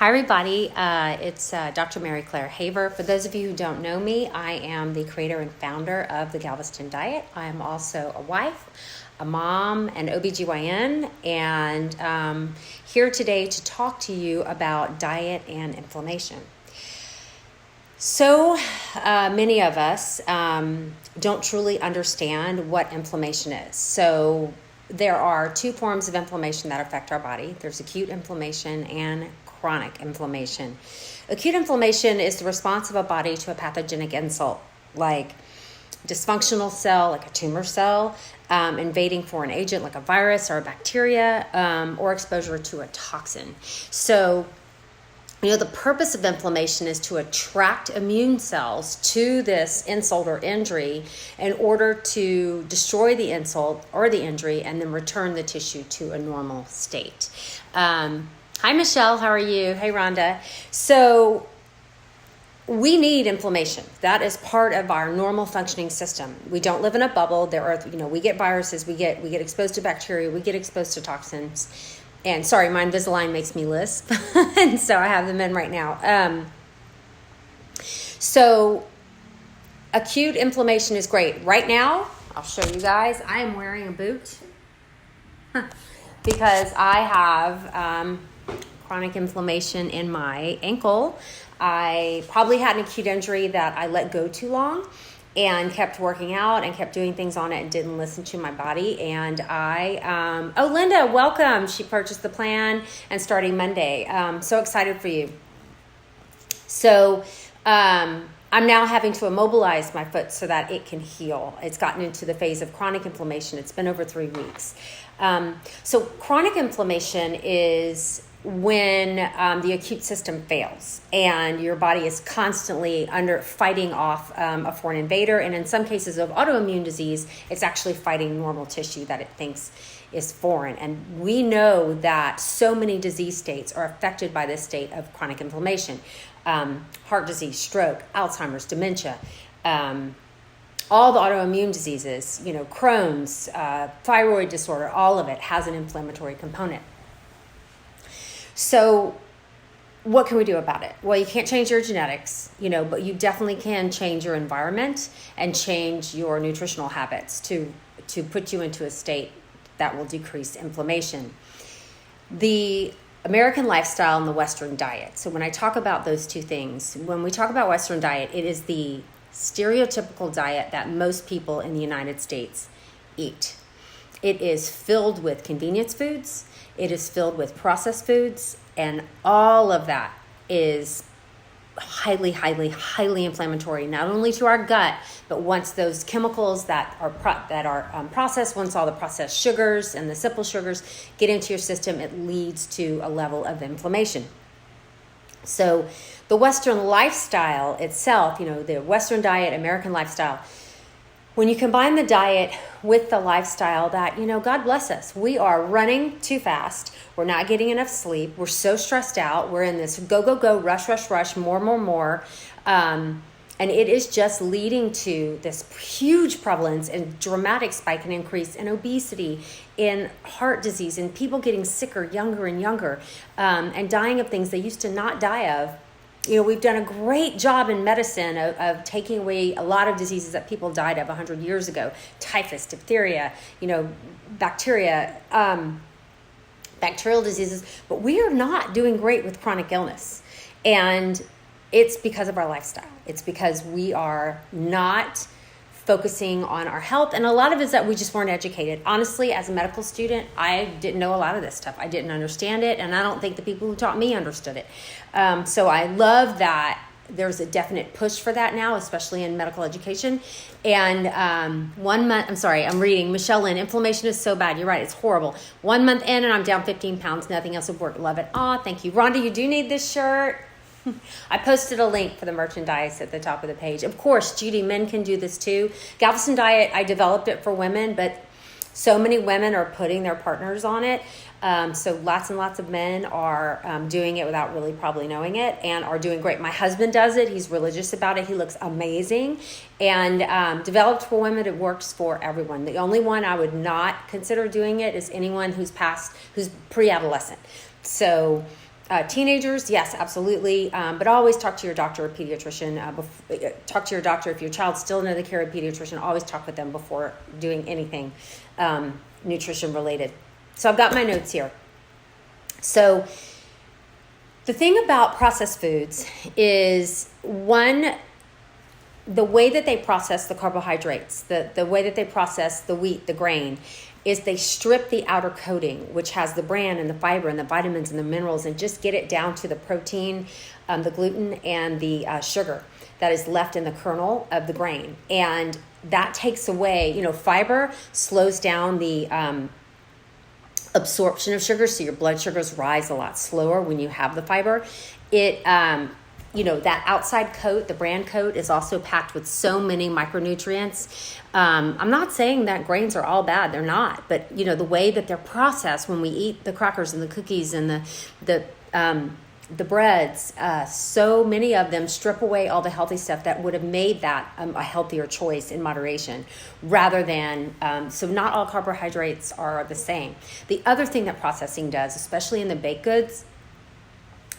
Hi, everybody. It's Dr. Mary Claire Haver. For those of you who don't know me, I am the creator and founder of the Galveston Diet. I am also a wife, a mom, an OB-GYN, and here today to talk to you about diet and inflammation. So many of us don't truly understand what inflammation is. So there are two forms of inflammation that affect our body. There's acute inflammation and chronic inflammation. Acute inflammation is the response of a body to a pathogenic insult, like dysfunctional cell, like a tumor cell, invading foreign agent like a virus or a bacteria, or exposure to a toxin. So, the purpose of inflammation is to attract immune cells to this insult or injury in order to destroy the insult or the injury and then return the tissue to a normal state. Hi, Michelle. How are you? Hey, Rhonda. So we need inflammation. That is part of our normal functioning system. We don't live in a bubble. There are, we get viruses, we get exposed to bacteria, we get exposed to toxins. And sorry, my Invisalign makes me lisp, and so I have them in right now. So acute inflammation is great. Right now, I'll show you guys, I am wearing a boot because I have chronic inflammation in my ankle. I probably had an acute injury that I let go too long and kept working out and kept doing things on it and didn't listen to my body. And Linda, welcome. She purchased the plan and starting Monday. So excited for you. So I'm now having to immobilize my foot so that it can heal. It's gotten into the phase of chronic inflammation. It's been over 3 weeks. So chronic inflammation is when the acute system fails and your body is constantly fighting off a foreign invader, and in some cases of autoimmune disease, it's actually fighting normal tissue that it thinks is foreign. And we know that so many disease states are affected by this state of chronic inflammation. Heart disease, stroke, Alzheimer's, dementia, all the autoimmune diseases, Crohn's, thyroid disorder, all of it has an inflammatory component. So what can we do about it? Well, you can't change your genetics, but you definitely can change your environment and change your nutritional habits to put you into a state that will decrease inflammation. The American lifestyle and the Western diet. So when I talk about those two things, when we talk about Western diet, it is the stereotypical diet that most people in the United States eat. It is filled with convenience foods. It is filled with processed foods, and all of that is highly, highly, highly inflammatory, not only to our gut, but once those chemicals that are processed, once all the processed sugars and the simple sugars get into your system, it leads to a level of inflammation. So the Western lifestyle itself, the Western diet, American lifestyle, when you combine the diet with the lifestyle that, God bless us, we are running too fast. We're not getting enough sleep. We're so stressed out. We're in this go, go, go, rush, rush, rush, more. And it is just leading to this huge prevalence and dramatic spike and increase in obesity, in heart disease, and people getting sicker younger and younger, and dying of things they used to not die of. We've done a great job in medicine of taking away a lot of diseases that people died of 100 years ago. Typhus, diphtheria, bacteria, bacterial diseases. But we are not doing great with chronic illness. And it's because of our lifestyle. It's because we are not focusing on our health. And a lot of it is that we just weren't educated. Honestly, as a medical student, I didn't know a lot of this stuff. I didn't understand it, and I don't think the people who taught me understood it. So I love that there's a definite push for that now, especially in medical education. And I'm reading Michelle Lynn, inflammation is so bad. You're right, it's horrible. 1 month in and I'm down 15 pounds. Nothing else would work. Love it. Aw, thank you. Rhonda, you do need this shirt. I posted a link for the merchandise at the top of the page. Of course, Judy, men can do this too. Galveston Diet, I developed it for women, but so many women are putting their partners on it. So lots and lots of men are doing it without really probably knowing it and are doing great. My husband does it. He's religious about it. He looks amazing. And developed for women, it works for everyone. The only one I would not consider doing it is anyone who's pre-adolescent. So Teenagers, yes, absolutely. But always talk to your doctor or pediatrician. Talk to your doctor if your child's still under the care of a pediatrician. Always talk with them before doing anything nutrition related. So I've got my notes here. So the thing about processed foods is, one, the way that they process the carbohydrates, the way that they process the wheat, the grain, is they strip the outer coating, which has the bran and the fiber and the vitamins and the minerals, and just get it down to the protein, the gluten, and the sugar that is left in the kernel of the grain. And that takes away, fiber slows down the absorption of sugar, so your blood sugars rise a lot slower when you have the fiber. It that outside coat, the bran coat, is also packed with so many micronutrients. I'm not saying that grains are all bad. They're not. But, the way that they're processed when we eat the crackers and the cookies and the breads, so many of them strip away all the healthy stuff that would have made that a healthier choice in moderation, rather than, so not all carbohydrates are the same. The other thing that processing does, especially in the baked goods,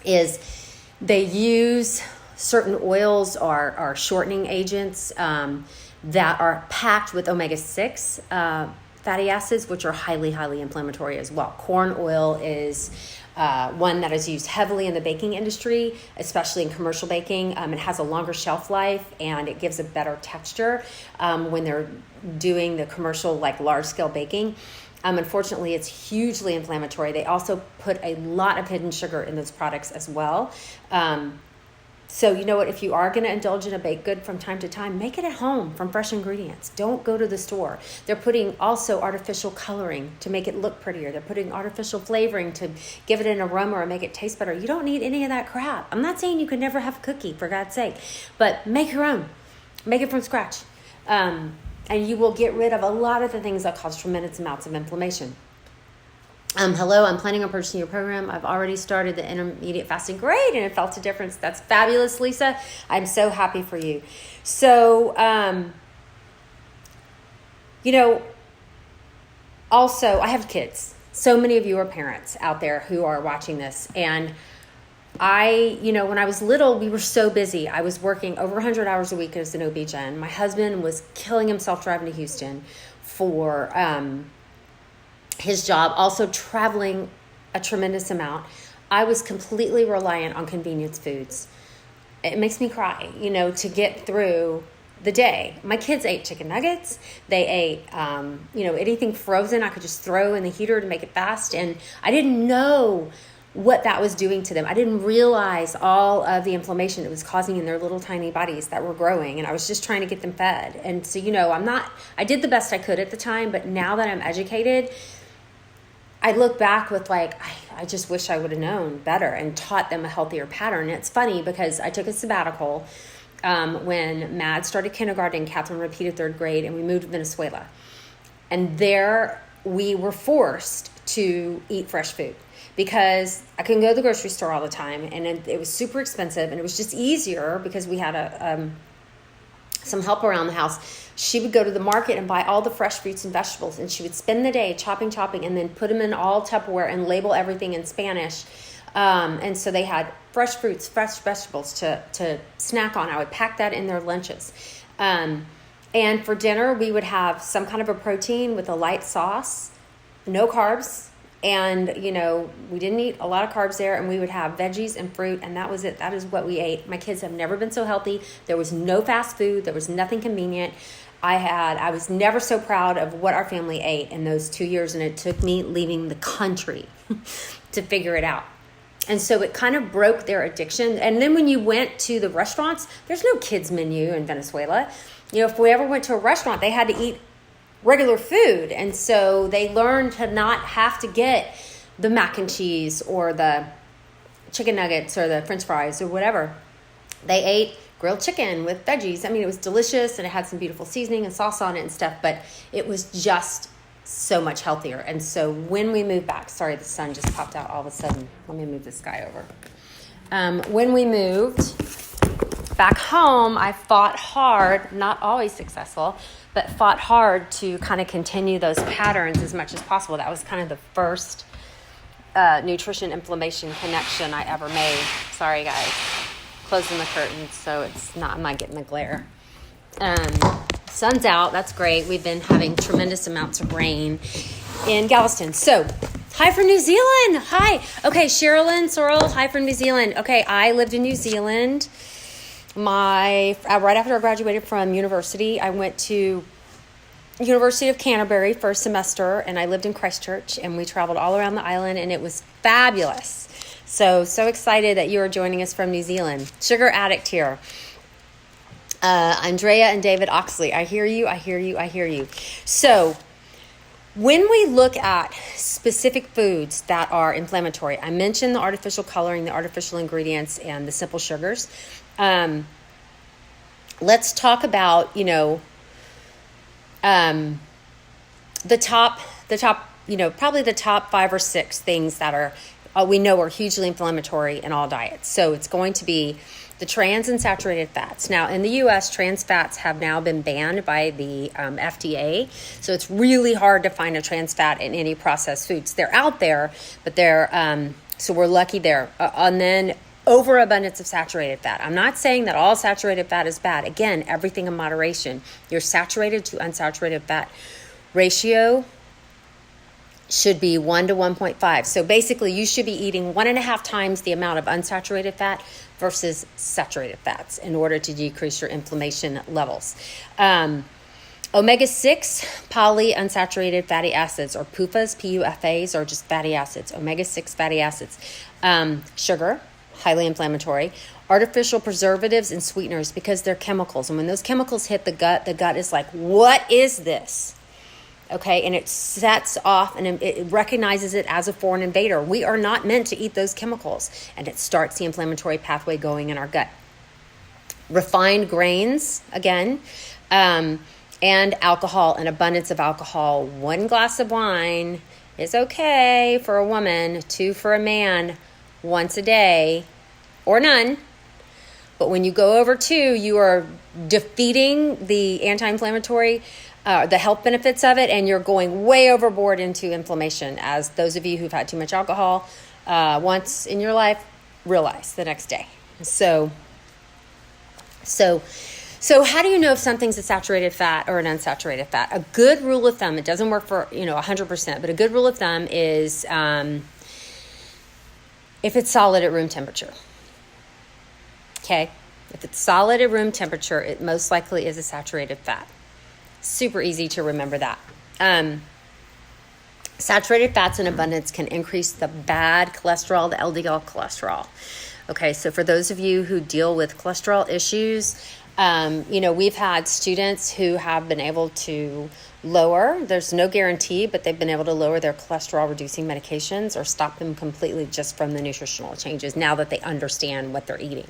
is they use certain oils or shortening agents that are packed with omega-6 fatty acids, which are highly, highly inflammatory as well. Corn oil is one that is used heavily in the baking industry, especially in commercial baking. It has a longer shelf life, and it gives a better texture when they're doing the commercial, large-scale baking. Unfortunately, it's hugely inflammatory. They also put a lot of hidden sugar in those products as well. So you know what? If you are going to indulge in a baked good from time to time, make it at home from fresh ingredients. Don't go to the store. They're putting also artificial coloring to make it look prettier. They're putting artificial flavoring to give it an aroma or make it taste better. You don't need any of that crap. I'm not saying you can never have a cookie, for God's sake, but make your own. Make it from scratch. And you will get rid of a lot of the things that cause tremendous amounts of inflammation. Hello, I'm planning on purchasing your program. I've already started the intermediate fasting. Great, and it felt a difference. That's fabulous, Lisa. I'm so happy for you. So, also, I have kids. So many of you are parents out there who are watching this. And when I was little, we were so busy. I was working over 100 hours a week as an OB-GYN. My husband was killing himself driving to Houston for his job, also traveling a tremendous amount. I was completely reliant on convenience foods. It makes me cry, to get through the day. My kids ate chicken nuggets. They ate, anything frozen I could just throw in the heater to make it fast. And I didn't know what that was doing to them. I didn't realize all of the inflammation it was causing in their little tiny bodies that were growing, and I was just trying to get them fed. And so, I did the best I could at the time, but now that I'm educated, I look back with I just wish I would have known better and taught them a healthier pattern. And it's funny because I took a sabbatical when Mad started kindergarten, Catherine repeated third grade, and we moved to Venezuela. And there we were forced to eat fresh food, because I couldn't go to the grocery store all the time, and it was super expensive, and it was just easier because we had some help around the house. She would go to the market and buy all the fresh fruits and vegetables, and she would spend the day chopping, and then put them in all Tupperware and label everything in Spanish. And so they had fresh fruits, fresh vegetables to snack on. I would pack that in their lunches. And for dinner, we would have some kind of a protein with a light sauce, no carbs. And, we didn't eat a lot of carbs there, and we would have veggies and fruit, and that was it. That is what we ate. My kids have never been so healthy. There was no fast food. There was nothing convenient. I was never so proud of what our family ate in those 2 years, and it took me leaving the country to figure it out. And so it kind of broke their addiction. And then when you went to the restaurants, there's no kids menu in Venezuela. If we ever went to a restaurant, they had to eat regular food. And so they learned to not have to get the mac and cheese or the chicken nuggets or the french fries or whatever. They ate grilled chicken with veggies. I mean, it was delicious, and it had some beautiful seasoning and sauce on it and stuff, but it was just so much healthier. And so when we moved back, sorry, the sun just popped out all of a sudden. Let me move this guy over. When we moved back home, I fought hard, not always successful, but fought hard to kind of continue those patterns as much as possible. That was kind of the first nutrition inflammation connection I ever made. Sorry, guys. Closing the curtains so I'm not getting the glare. Sun's out. That's great. We've been having tremendous amounts of rain in Galveston. So, hi from New Zealand. Hi. Okay, Sherilyn Sorrell. Hi from New Zealand. Okay, I lived in New Zealand. Right after I graduated from university, I went to University of Canterbury for a semester, and I lived in Christchurch, and we traveled all around the island, and it was fabulous. So excited that you are joining us from New Zealand. Sugar addict here. Andrea and David Oxley. I hear you. So when we look at specific foods that are inflammatory, I mentioned the artificial coloring, the artificial ingredients, and the simple sugars. Let's talk about, the top, probably the top 5 or 6 things that are, we know are hugely inflammatory in all diets. So it's going to be the trans and saturated fats. Now, in the U.S., trans fats have now been banned by the FDA. So it's really hard to find a trans fat in any processed foods. They're out there, but so we're lucky there. And then overabundance of saturated fat. I'm not saying that all saturated fat is bad. Again, everything in moderation. Your saturated to unsaturated fat ratio should be 1 to 1.5. So basically, you should be eating 1.5 times the amount of unsaturated fat versus saturated fats in order to decrease your inflammation levels. Omega-6 polyunsaturated fatty acids, or PUFAs, P-U-F-As, are just fatty acids. Omega-6 fatty acids. Sugar, highly inflammatory. Artificial preservatives and sweeteners, because they're chemicals. And when those chemicals hit the gut is like, what is this? Okay, and it sets off and it recognizes it as a foreign invader. We are not meant to eat those chemicals, and it starts the inflammatory pathway going in our gut. Refined grains, again, and alcohol, an abundance of alcohol. 1 glass of wine is okay for a woman, 2 for a man, once a day, or none. But when you go over 2, you are defeating the anti-inflammatory the health benefits of it, and you're going way overboard into inflammation, as those of you who've had too much alcohol once in your life realize the next day. So how do you know if something's a saturated fat or an unsaturated fat? A good rule of thumb, it doesn't work for 100%, but a good rule of thumb is if it's solid at room temperature. Okay? If it's solid at room temperature, it most likely is a saturated fat. Super easy to remember that. Saturated fats in abundance can increase the bad cholesterol, the LDL cholesterol. Okay, so for those of you who deal with cholesterol issues, we've had students who have been able to lower, there's no guarantee, but they've been able to lower their cholesterol reducing medications or stop them completely just from the nutritional changes now that they understand what they're eating.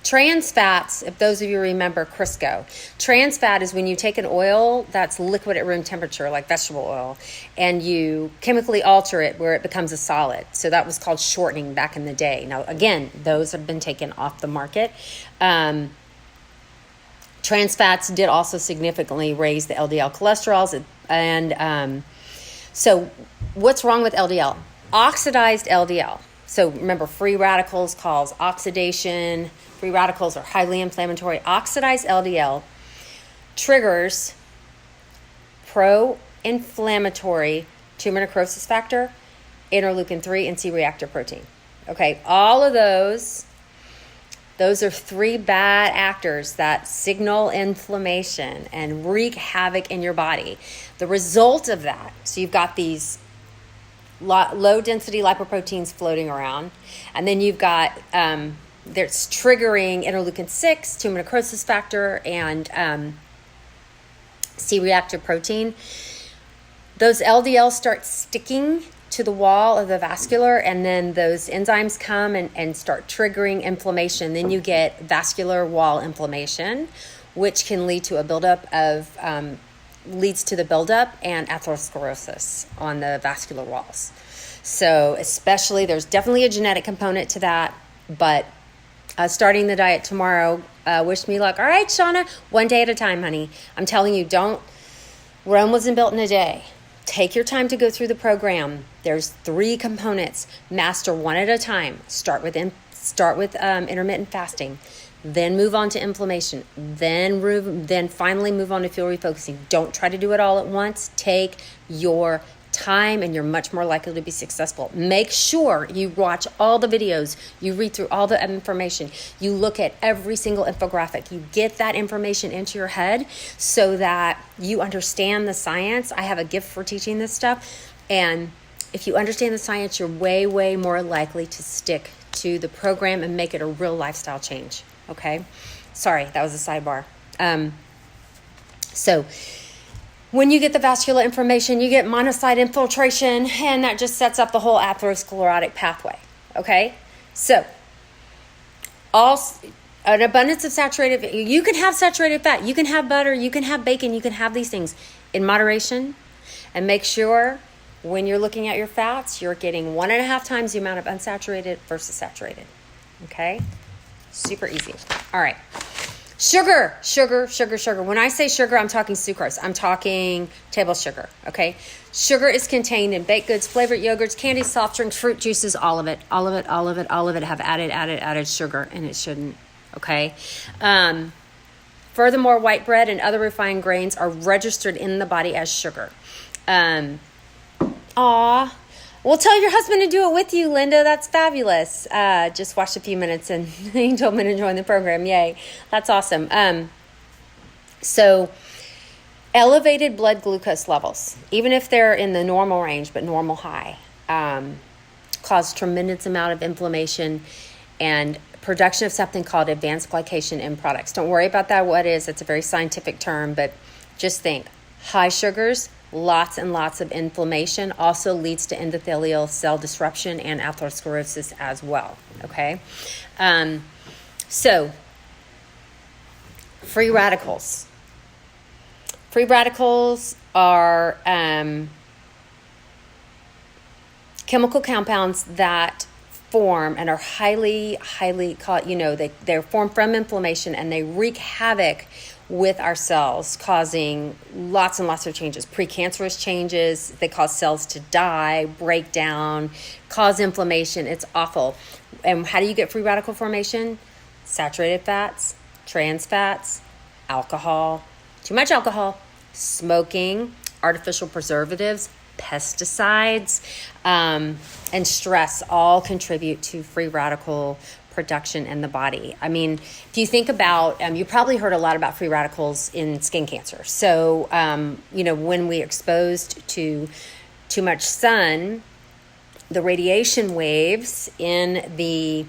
Trans fats, if those of you remember Crisco, trans fat is when you take an oil that's liquid at room temperature, like vegetable oil, and you chemically alter it where it becomes a solid. So that was called shortening back in the day. Now, again, those have been taken off the market. Trans fats did also significantly raise the LDL cholesterols. And so what's wrong with LDL? Oxidized LDL. So remember, free radicals cause oxidation. Free radicals are highly inflammatory. Oxidized LDL triggers pro-inflammatory tumor necrosis factor, interleukin-3, and C-reactive protein. Okay, all of those are 3 bad actors that signal inflammation and wreak havoc in your body. The result of that, so you've got these low-density lipoproteins floating around, and then you've got that's triggering interleukin-6, tumor necrosis factor, and C-reactive protein. Those LDL start sticking to the wall of the vascular, and then those enzymes come and start triggering inflammation. Then you get vascular wall inflammation, which can lead to a buildup of leads to the buildup and atherosclerosis on the vascular walls. So especially, there's definitely a genetic component to that, but starting the diet tomorrow, wish me luck. All right, Shauna, 1 day at a time, honey. I'm telling you, Rome wasn't built in a day. Take your time to go through the program. There's 3 components. Master one at a time. Start with intermittent fasting, then move on to inflammation, then finally move on to fuel refocusing. Don't try to do it all at once. Take your time and you're much more likely to be successful. Make sure you watch all the videos, you read through all the information, you look at every single infographic, you get that information into your head so that you understand the science. I have a gift for teaching this stuff, and if you understand the science, you're way, way more likely to stick to the program and make it a real lifestyle change. Okay? Sorry, that was a sidebar. So when you get the vascular inflammation, you get monocyte infiltration, and that just sets up the whole atherosclerotic pathway. Okay? So an abundance of saturated fat. You can have saturated fat. You can have butter. You can have bacon. You can have these things in moderation, and make sure when you're looking at your fats, you're getting 1.5 times the amount of unsaturated versus saturated. Okay? Super easy. All right. Sugar. When I say sugar, I'm talking sucrose. I'm talking table sugar. Okay? Sugar is contained in baked goods, flavored yogurts, candies, soft drinks, fruit juices, all of it have added sugar, and it shouldn't. Okay? Furthermore, white bread and other refined grains are registered in the body as sugar. Well, tell your husband to do it with you, Linda. That's fabulous. Just watched a few minutes and he told me to join the program. Yay. That's awesome. So elevated blood glucose levels, even if they're in the normal range, but normal high, cause tremendous amount of inflammation and production of something called advanced glycation end products. Don't worry about that, what it is. It's a very scientific term, but just think high sugars, lots and lots of inflammation, also leads to endothelial cell disruption and atherosclerosis as well. Okay? So, free radicals. Free radicals are chemical compounds that form and are highly they're formed from inflammation, and they wreak havoc with our cells, causing lots and lots of changes, precancerous changes. They cause cells to die, break down, cause inflammation. It's awful. And how do you get free radical formation? Saturated fats, trans fats, alcohol, too much alcohol, smoking, artificial preservatives, pesticides, and stress all contribute to free radical production in the body. I mean, if you think about, you probably heard a lot about free radicals in skin cancer. So, when we exposed to too much sun, the radiation waves in the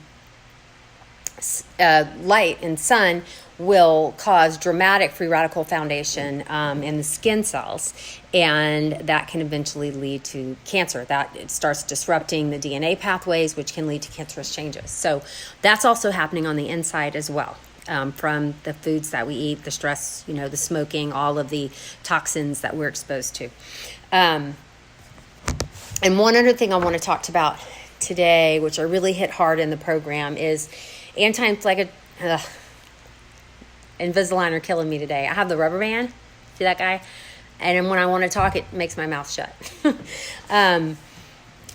light and sun will cause dramatic free radical foundation in the skin cells, and that can eventually lead to cancer. That it starts disrupting the DNA pathways, which can lead to cancerous changes. So that's also happening on the inside as well, from the foods that we eat, the stress, the smoking, all of the toxins that we're exposed to. And one other thing I want to talk about today, which I really hit hard in the program, is anti-inflammatory. Invisalign are killing me today. I have the rubber band. See that guy? And then when I want to talk, it makes my mouth shut.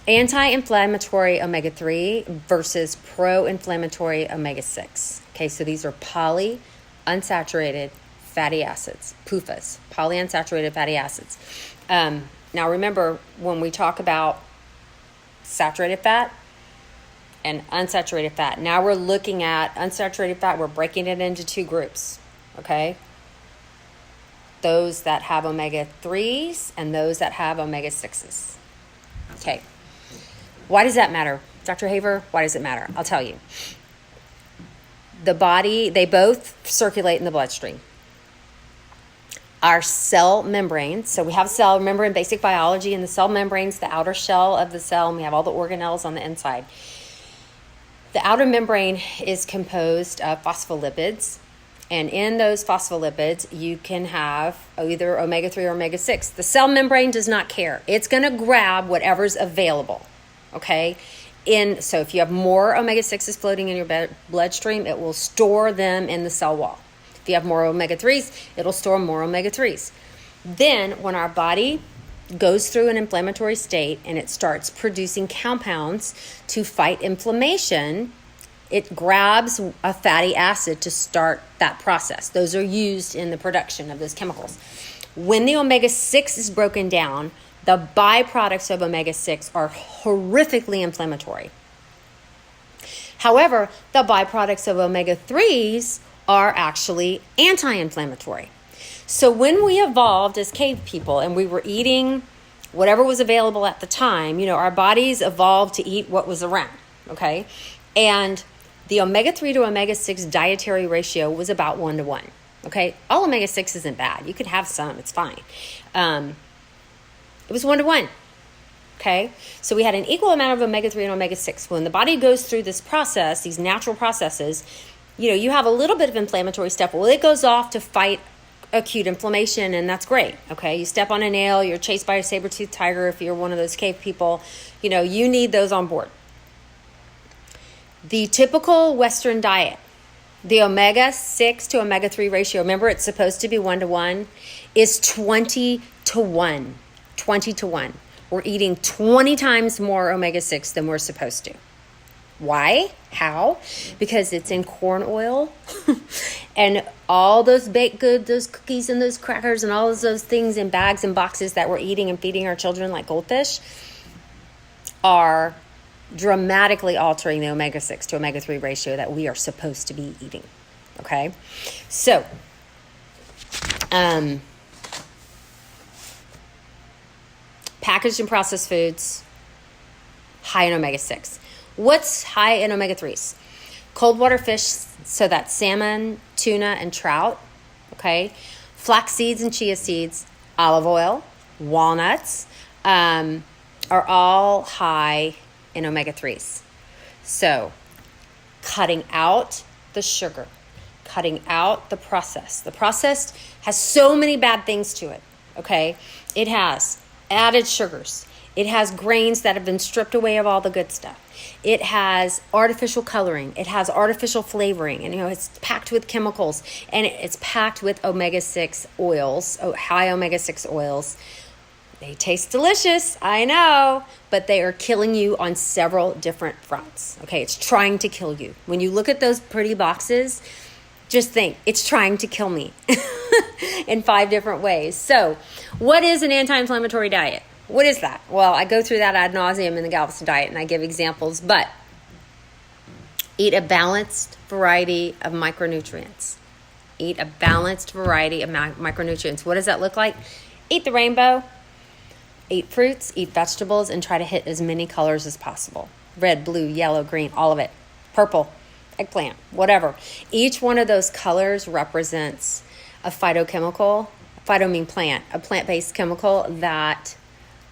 Anti-inflammatory omega-3 versus pro-inflammatory omega-6. Okay, so these are polyunsaturated fatty acids, PUFAs, polyunsaturated fatty acids. Now remember, when we talk about saturated fat and unsaturated fat, now we're looking at unsaturated fat. We're breaking it into 2 groups, okay? Those that have omega-3s and those that have omega-6s. Okay. Why does that matter? Dr. Haver, why does it matter? I'll tell you. The body, they both circulate in the bloodstream. Our cell membranes, so we have cell, remember in basic biology, in the cell membranes, the outer shell of the cell, and we have all the organelles on the inside. The outer membrane is composed of phospholipids, and in those phospholipids, you can have either omega-3 or omega-6. The cell membrane does not care. It's going to grab whatever's available, okay? So if you have more omega-6s floating in your bloodstream, it will store them in the cell wall. If you have more omega-3s, it'll store more omega-3s. Then when our body goes through an inflammatory state and it starts producing compounds to fight inflammation, it grabs a fatty acid to start that process. Those are used in the production of those chemicals. When the omega-6 is broken down, the byproducts of omega-6 are horrifically inflammatory. However, the byproducts of omega-3s are actually anti-inflammatory. So when we evolved as cave people and we were eating whatever was available at the time, our bodies evolved to eat what was around, okay? And the omega-3 to omega-6 dietary ratio was about 1-to-1, okay? All omega-6 isn't bad. You could have some, it's fine. It was 1-to-1, okay? So we had an equal amount of omega-3 and omega-6. When the body goes through this process, these natural processes, you have a little bit of inflammatory stuff. Well, it goes off to fight acute inflammation, and that's great, okay? You step on a nail, you're chased by a saber-toothed tiger if you're one of those cave people. You need those on board. The typical Western diet, the omega-6 to omega-3 ratio, remember it's supposed to be 1-to-1, is 20-to-1. 20-to-1. We're eating 20 times more omega-6 than we're supposed to. Why? How? Because it's in corn oil and all those baked goods, those cookies and those crackers and all of those things in bags and boxes that we're eating and feeding our children like goldfish are dramatically altering the omega-6 to omega-3 ratio that we are supposed to be eating. Okay? So, packaged and processed foods, high in omega-6. What's high in omega-3s? Cold water fish, so that's salmon, tuna, and trout, okay? Flax seeds and chia seeds, olive oil, walnuts, are all high in omega-3s. So, cutting out the sugar, cutting out the processed. The processed has so many bad things to it, okay? It has added sugars. It has grains that have been stripped away of all the good stuff. It has artificial coloring. It has artificial flavoring. And, it's packed with chemicals. And it's packed with omega-6 oils, high omega-6 oils. They taste delicious, I know, but they are killing you on several different fronts. Okay, it's trying to kill you. When you look at those pretty boxes, just think, it's trying to kill me in 5 different ways. So, what is an anti-inflammatory diet? What is that? Well, I go through that ad nauseum in the Galveston diet and I give examples, but eat a balanced variety of micronutrients. Eat a balanced variety of micronutrients. What does that look like? Eat the rainbow, eat fruits, eat vegetables, and try to hit as many colors as possible. Red, blue, yellow, green, all of it. Purple, eggplant, whatever. Each one of those colors represents a phytochemical, phyto mean plant, a plant-based chemical that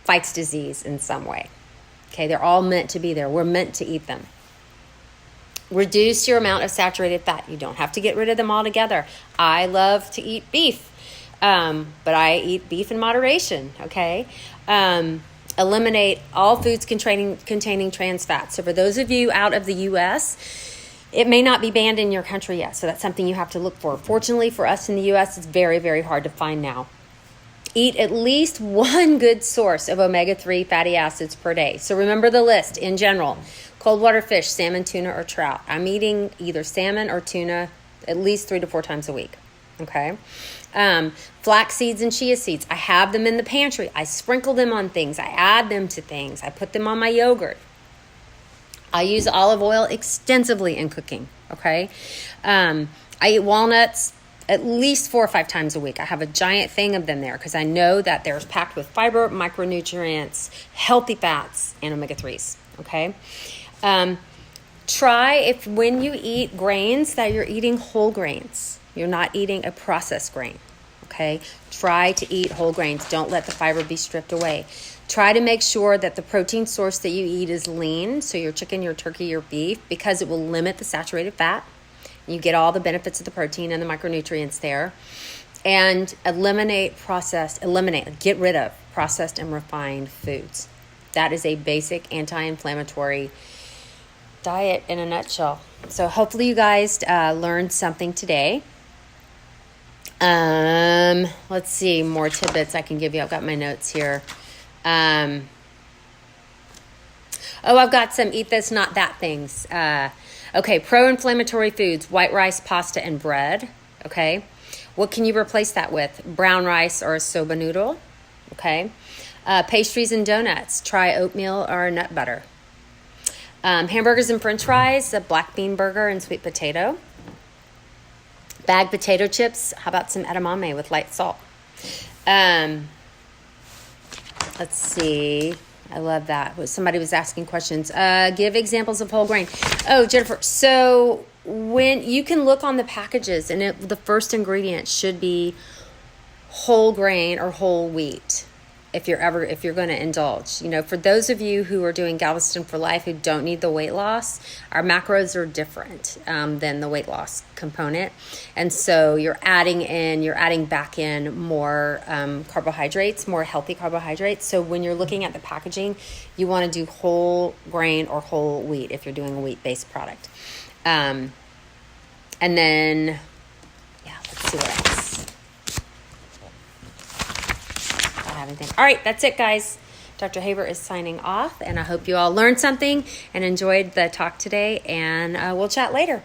fights disease in some way. Okay, they're all meant to be there. We're meant to eat them. Reduce your amount of saturated fat. You don't have to get rid of them altogether. I love to eat beef, but I eat beef in moderation, okay? Eliminate all foods containing trans fats. So for those of you out of the U.S., it may not be banned in your country yet, so that's something you have to look for. Fortunately for us in the U.S., it's very, very hard to find now. Eat at least one good source of omega-3 fatty acids per day. So remember the list in general. Cold water fish, salmon, tuna, or trout. I'm eating either salmon or tuna at least 3 to 4 times a week. Okay? Flax seeds and chia seeds. I have them in the pantry. I sprinkle them on things. I add them to things. I put them on my yogurt. I use olive oil extensively in cooking. Okay? I eat walnuts at least 4 or 5 times a week. I have a giant thing of them there because I know that they're packed with fiber, micronutrients, healthy fats, and omega-3s, okay? Try if when you eat grains that you're eating whole grains. You're not eating a processed grain, okay? Try to eat whole grains. Don't let the fiber be stripped away. Try to make sure that the protein source that you eat is lean, so your chicken, your turkey, your beef, because it will limit the saturated fat. You get all the benefits of the protein and the micronutrients there. And get rid of processed and refined foods. That is a basic anti-inflammatory diet in a nutshell. So hopefully you guys learned something today. Let's see, more tidbits I can give you. I've got my notes here. I've got some eat this, not that things. Okay, pro-inflammatory foods, white rice, pasta, and bread. Okay, what can you replace that with? Brown rice or a soba noodle. Okay, pastries and donuts. Try oatmeal or nut butter. Hamburgers and french fries, a black bean burger and sweet potato. Bagged potato chips. How about some edamame with light salt? Let's see. I love that. Somebody was asking questions. Give examples of whole grain. Oh, Jennifer. So when you can look on the packages, and the first ingredient should be whole grain or whole wheat. If you're going to indulge, for those of you who are doing Galveston for Life who don't need the weight loss, our macros are different than the weight loss component, and so you're adding back in more carbohydrates, more healthy carbohydrates. So when you're looking at the packaging, you want to do whole grain or whole wheat if you're doing a wheat-based product, and then let's see what else. All right, that's it, guys. Dr. Haver is signing off, and I hope you all learned something and enjoyed the talk today, and we'll chat later.